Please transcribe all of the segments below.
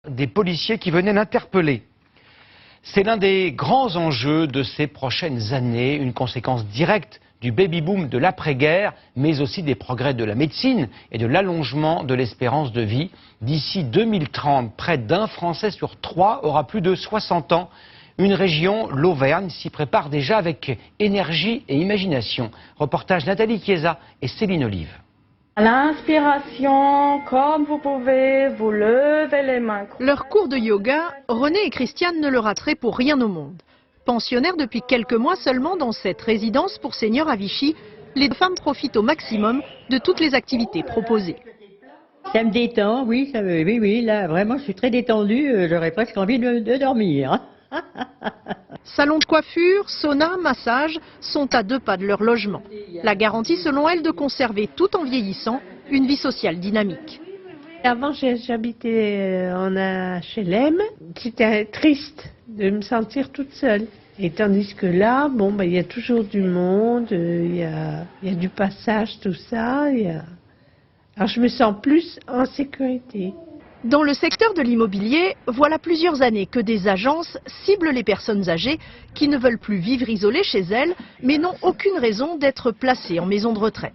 des policiers qui venaient l'interpeller. C'est l'un des grands enjeux de ces prochaines années, une conséquence directe du baby-boom de l'après-guerre, mais aussi des progrès de la médecine et de l'allongement de l'espérance de vie. D'ici 2030, près d'un Français sur 3 aura plus de 60 ans. Une région, l'Auvergne, s'y prépare déjà avec énergie et imagination. Reportage Nathalie Chiesa et Céline Olive. À l'inspiration, comme vous pouvez, vous levez les mains. Leur cours de yoga, René et Christiane ne le rateraient pour rien au monde. Pensionnaires depuis quelques mois seulement dans cette résidence pour seniors à Vichy, les deux femmes profitent au maximum de toutes les activités proposées. Ça me détend, oui, oui, là vraiment je suis très détendue, j'aurais presque envie de dormir. Salon de coiffure, sauna, massage sont à 2 pas de leur logement. La garantie selon elle de conserver tout en vieillissant une vie sociale dynamique. Avant j'habitais en HLM, c'était triste de me sentir toute seule. Et tandis que là, il y a toujours du monde, il y a du passage, tout ça. Alors je me sens plus en sécurité. Dans le secteur de l'immobilier, voilà plusieurs années que des agences ciblent les personnes âgées qui ne veulent plus vivre isolées chez elles, mais n'ont aucune raison d'être placées en maison de retraite.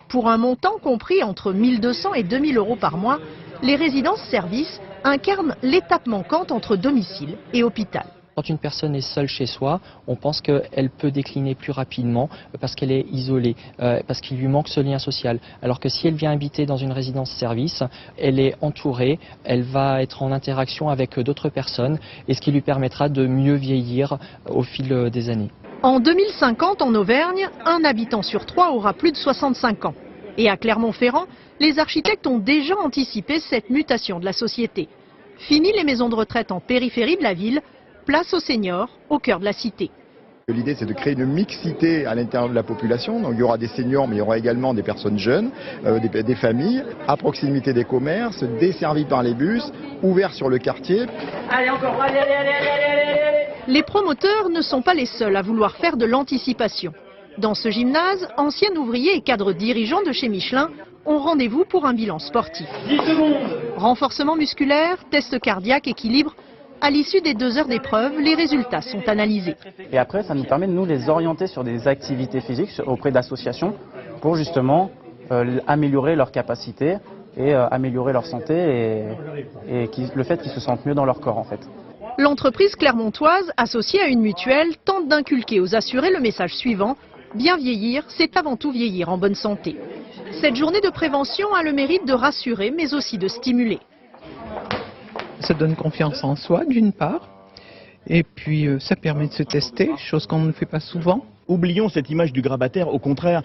Pour un montant compris entre 1 200 et 2 000 euros par mois, les résidences-services incarnent l'étape manquante entre domicile et hôpital. Quand une personne est seule chez soi, on pense qu'elle peut décliner plus rapidement parce qu'elle est isolée, parce qu'il lui manque ce lien social. Alors que si elle vient habiter dans une résidence-service, elle est entourée, elle va être en interaction avec d'autres personnes et ce qui lui permettra de mieux vieillir au fil des années. En 2050, en Auvergne, un habitant sur 3 aura plus de 65 ans. Et à Clermont-Ferrand, les architectes ont déjà anticipé cette mutation de la société. Fini les maisons de retraite en périphérie de la ville, place aux seniors, au cœur de la cité. L'idée, c'est de créer une mixité à l'intérieur de la population. Donc, il y aura des seniors, mais il y aura également des personnes jeunes, des familles, à proximité des commerces, desservis par les bus, ouverts sur le quartier. Allez, encore, allez. Les promoteurs ne sont pas les seuls à vouloir faire de l'anticipation. Dans ce gymnase, anciens ouvriers et cadres dirigeants de chez Michelin ont rendez-vous pour un bilan sportif. 10 secondes. Renforcement musculaire, test cardiaque, équilibre. À l'issue des 2 heures d'épreuve, les résultats sont analysés. Et après, ça nous permet de nous les orienter sur des activités physiques auprès d'associations pour justement améliorer leurs capacités et améliorer leur santé et le fait qu'ils se sentent mieux dans leur corps en fait. L'entreprise clermontoise, associée à une mutuelle, tente d'inculquer aux assurés le message suivant: bien vieillir, c'est avant tout vieillir en bonne santé. Cette journée de prévention a le mérite de rassurer, mais aussi de stimuler. Ça donne confiance en soi, d'une part, et puis ça permet de se tester, chose qu'on ne fait pas souvent. Oublions cette image du grabataire, au contraire,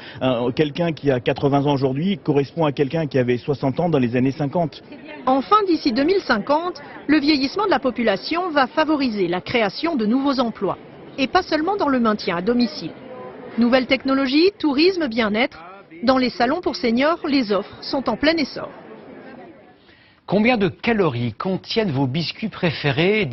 quelqu'un qui a 80 ans aujourd'hui correspond à quelqu'un qui avait 60 ans dans les années 50. Enfin, d'ici 2050, le vieillissement de la population va favoriser la création de nouveaux emplois, et pas seulement dans le maintien à domicile. Nouvelles technologies, tourisme, bien-être, dans les salons pour seniors, les offres sont en plein essor. Combien de calories contiennent vos biscuits préférés ?